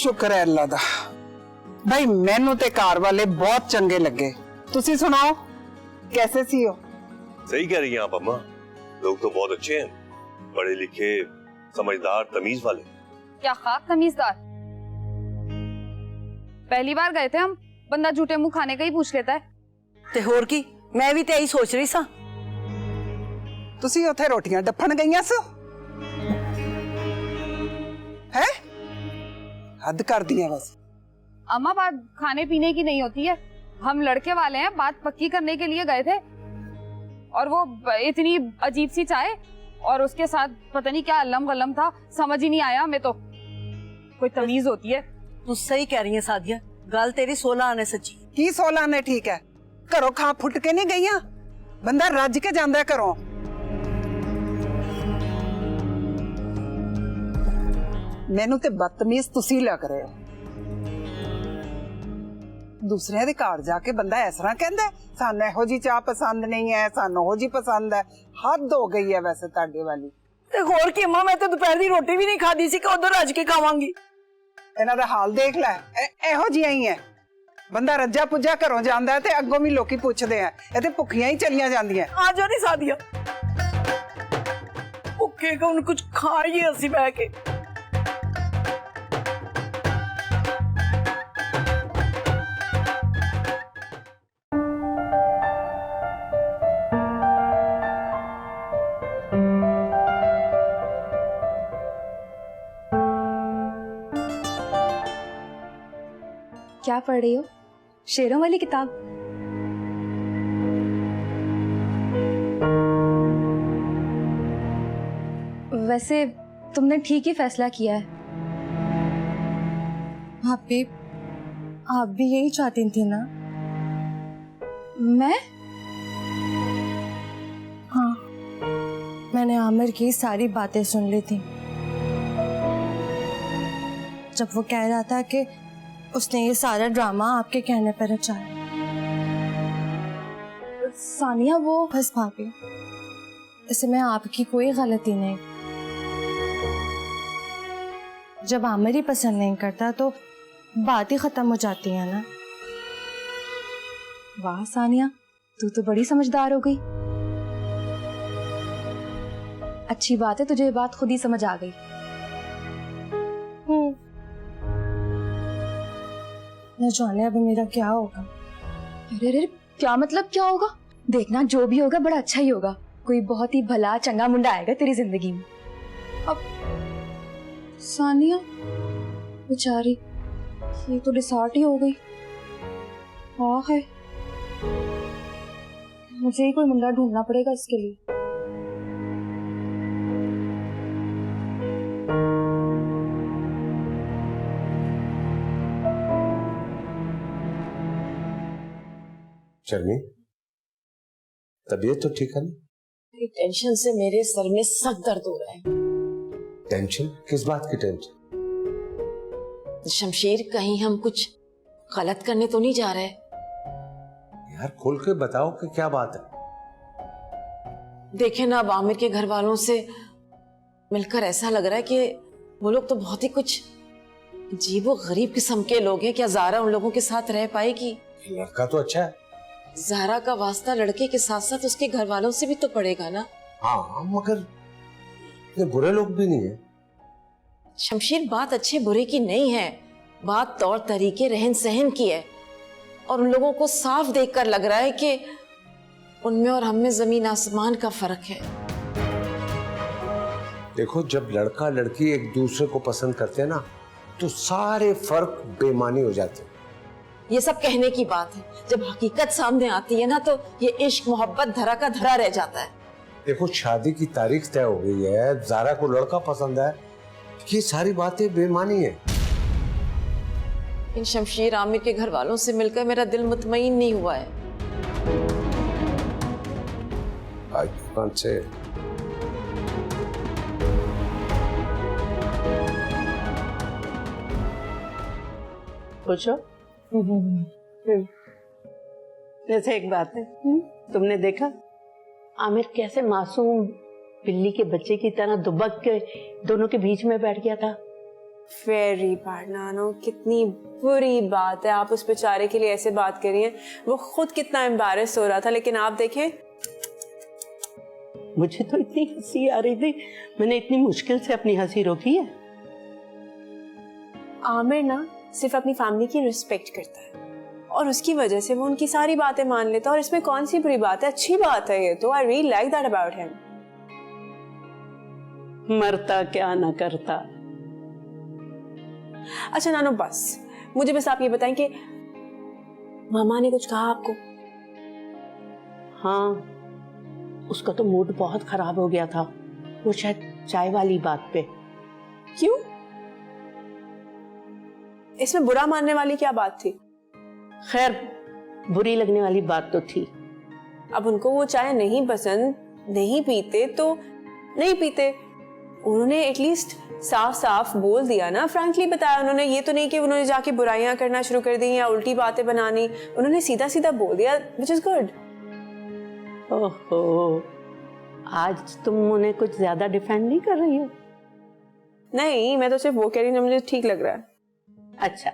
शुक्र है अल्लाह दा। भाई मैनू ते कार वाले बहुत चंगे लगे। तुसी सुनाओ कैसे सी हो? सही कह रही हैं आप अम्मा, लोग तो बहुत अच्छे हैं, पढ़े लिखे, समझदार, तमीज वाले। क्या खाक तमीजदार? पहली बार गए थे हम, बंदा झूठे मुंह खाने का ही पूछ लेता है। ते होर की, मैं भी ते यही सोच रही सा। तुसी उथे रोटियां डफन गईयां सो है? हद कर दिया बस। अम्मा बात खाने पीने की नहीं होती है, हम लड़के वाले हैं, बात पक्की करने के लिए गए थे। और वो इतनी अजीब सी चाय और उसके साथ पता नहीं क्या अल्लम गलम था, समझ ही नहीं आया हमें तो। कोई तमीज होती है? तू सही कह रही है सादिया, गल तेरी 16 आने सच्ची। की 16 आने ठीक है, घरों खा फुट के नहीं गईयां, बंदा रज के जांदा घरों। मैनू ते बदतमीज तुसी लग रहे हो। दूसरे दे घर जाके बंदा इस तरह कहंदा है सानू इहो जी चाह पसंद नहीं है, सानू हो जी पसंद है। हद हो गई है वैसे ताडे वाली। ते होर की अम्मा, मैं तो दोपहर दी रोटी भी नहीं खादी सी कि उधर रज के खावांगी। इन्हां दा हाल देख लै, इहो जिहा ही है। बंदा रज्जा पुज्जा घरों जांदा है ते अग्गों भी लोकी पुछदे हैं, ये ते भुखियां ही चलियां जांदियां। आ जा नहीं सादिया, भुखे कौन, कुछ खाइए असी बैठ के। क्या पढ़ रही हो? शेरों वाली किताब? वैसे तुमने ठीक ही फैसला किया है। आप भी यही चाहती थी ना? मैं? हाँ, मैंने आमिर की सारी बातें सुन ली थी जब वो कह रहा था कि उसने ये सारा ड्रामा आपके कहने पर रचा है। सानिया वो बस भाभी, इसमें आपकी कोई गलती नहीं। जब आमिर ही पसंद नहीं करता तो बात ही खत्म हो जाती है ना। वाह सानिया, तू तो बड़ी समझदार हो गई। अच्छी बात है, तुझे ये बात खुद ही समझ आ गई। न जाने अब मेरा क्या होगा। अरे अरे, क्या मतलब क्या होगा? देखना जो भी होगा बड़ा अच्छा ही होगा। कोई बहुत ही भला चंगा मुंडा आएगा तेरी जिंदगी में। अब सानिया बेचारी, ये तो डिसार्ट ही हो गई। हाँ है, मुझे ही कोई मुंडा ढूंढना पड़ेगा इसके लिए। शर्मी, तबीयत तो ठीक है ना? टेंशन से मेरे सर में सख्त दर्द हो रहा है। टेंशन? किस बात की टेंशन? शमशीर, कहीं हम कुछ गलत करने तो नहीं जा रहे? यार खोल के बताओ कि क्या बात है। देखे ना, अब आमिर के घर वालों से मिलकर ऐसा लग रहा है कि वो लोग तो बहुत ही कुछ अजीब व गरीब किस्म के लोग हैं। क्या ज़ारा उन लोगों के साथ रह पाएगी? लड़का तो अच्छा है। ज़ारा का वास्ता लड़के के साथ साथ उसके घर वालों से भी तो पड़ेगा ना। हाँ, मगर ये बुरे लोग भी नहीं है। शमशीर, बात अच्छे बुरे की नहीं है, बात तौर तरीके रहन सहन की है। और उन लोगों को साफ देखकर लग रहा है कि उनमें और हम में जमीन आसमान का फर्क है। देखो, जब लड़का लड़की एक दूसरे को पसंद करते हैं ना, तो सारे फर्क बेमानी हो जाते हैं। ये सब कहने की बात है, जब हकीकत सामने आती है ना तो ये इश्क मोहब्बत धरा का धरा रह जाता है। देखो, शादी की तारीख तय हो गई है, ज़ारा को लड़का पसंद है, ये सारी बातें बेमानी है। इन शमशीर, आमिर के घर वालों से मिलकर मेरा दिल मुतमईन नहीं हुआ है। आज दुकान से पूछो। जैसे एक बात है, तुमने देखा आमिर कैसे मासूम बिल्ली के बच्चे की तरह दुबक के दोनों के बीच में बैठ गया था। वेरी बैड नानो, कितनी बुरी बात है। आप उस बेचारे के लिए ऐसे बात कर रही हैं। वो खुद कितना एम्बैरेस हो रहा था, लेकिन आप देखें। मुझे तो इतनी हंसी आ रही थी, मैंने इतनी मुश्किल से अपनी हंसी रोकी है। आमिर ना सिर्फ अपनी फैमिली की रिस्पेक्ट करता है और उसकी वजह से वो उनकी सारी बातें मान लेता है, और इसमें कौन सी बुरी बात है, अच्छी बात है ये तो। I really like that about him. मरता क्या ना करता। अच्छा नानो, बस मुझे बस आप ये बताएं कि मामा ने कुछ कहा आपको? हाँ, उसका तो मूड बहुत खराब हो गया था, वो शायद चाय वाली बात पे। क्यों? इसमें बुरा मानने वाली क्या बात थी? खैर, बुरी लगने वाली बात तो थी। अब उनको वो चाय नहीं पसंद, नहीं पीते तो नहीं पीते। उन्होंने एटलीस्ट साफ साफ बोल दिया ना, फ्रैंकली बताया उन्होंने। ये तो नहीं कि उन्होंने जाके बुराइयां करना शुरू कर दी या उल्टी बातें बनानी, उन्होंने सीधा सीधा बोल दिया, व्हिच इज गुड। ओहो, आज तुम उन्हें कुछ ज्यादा डिफेंड नहीं कर रही हो? नहीं, मैं तो सिर्फ वो कह रही हूँ, मुझे ठीक लग रहा है। अच्छा,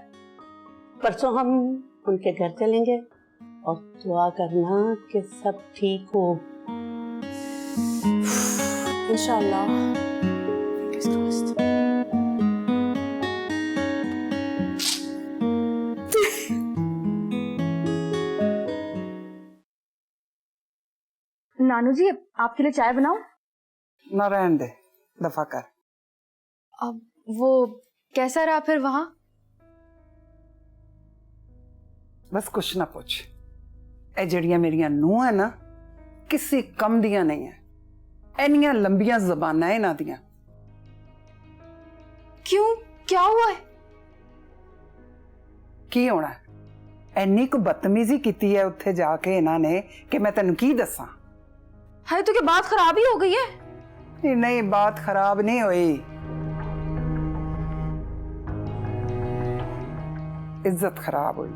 परसों हम उनके घर चलेंगे और दुआ करना कि सब ठीक हो। इंशाल्लाह। नानू जी, आपके लिए चाय बनाऊं? ना रहने दे, दफा कर। अब वो कैसा रहा फिर वहां? बस कुछ ना पूछ। ए जड़ियां मेरियां नूंह है ना, किसी कम दियां नहीं है। इन्नियां लंबियां ज़बानां है इन्हां दियां। क्यों, क्या हुआ है? की होना है? इन्नी को बदतमीजी की है उत्थे जाके इन्हां ने कि मैं तेन की दसा। हाय, तो क्या बात खराब ही हो गई है? नहीं नहीं, बात खराब नहीं हुई, इज्जत खराब हुई।